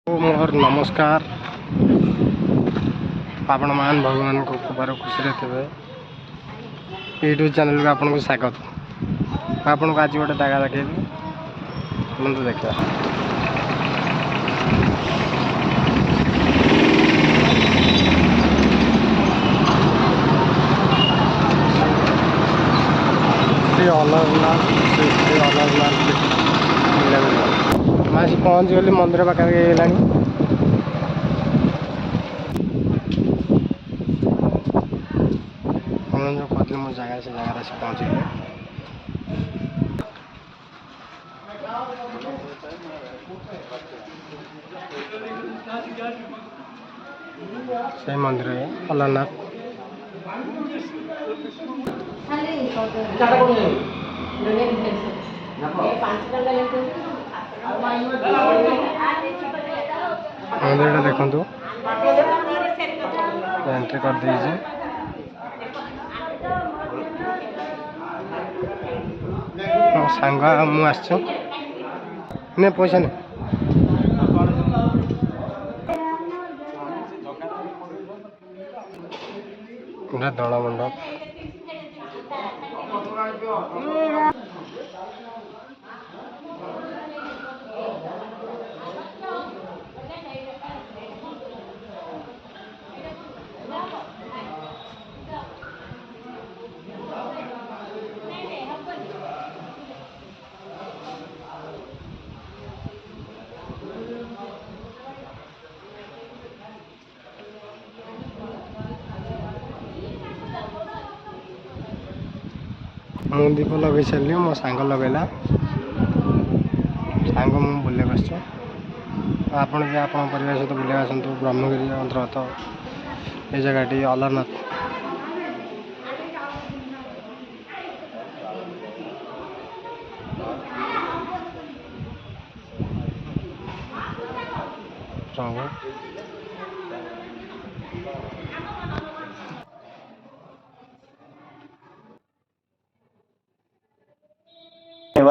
मोर नमस्कार आपण मान भगवान को कृपार खुशी थे यूट्यूब चैनल को आपन को स्वागत। आपन को आज गोटे जगह देखेबी तो देखा श्री अलारनाथ श्री अलारनाथ मैं पहुँच गली मंदिर पाखे गला जो कहते मो जगह से जगह आस पहुँचे से मंदिर है अलारनाथ। मंदिर देखु एंट्री कर दीजिए सांग मुझे नहीं पैसा नहीं दल मंडप मु दीप लगे सारे मो सांग लगेला सांग मु बुले बस आपड़ भी आप परिवार सहित बुले आसतु ब्रह्मगिरी अंतर्गत ये जगह अलारनाथ।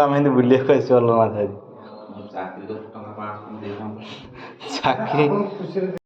ଆମେ ବୁଲିବାକୁ ଆସିଛୁ ଅଲାରନାଥ। ଚାକିରି ଚାକିରି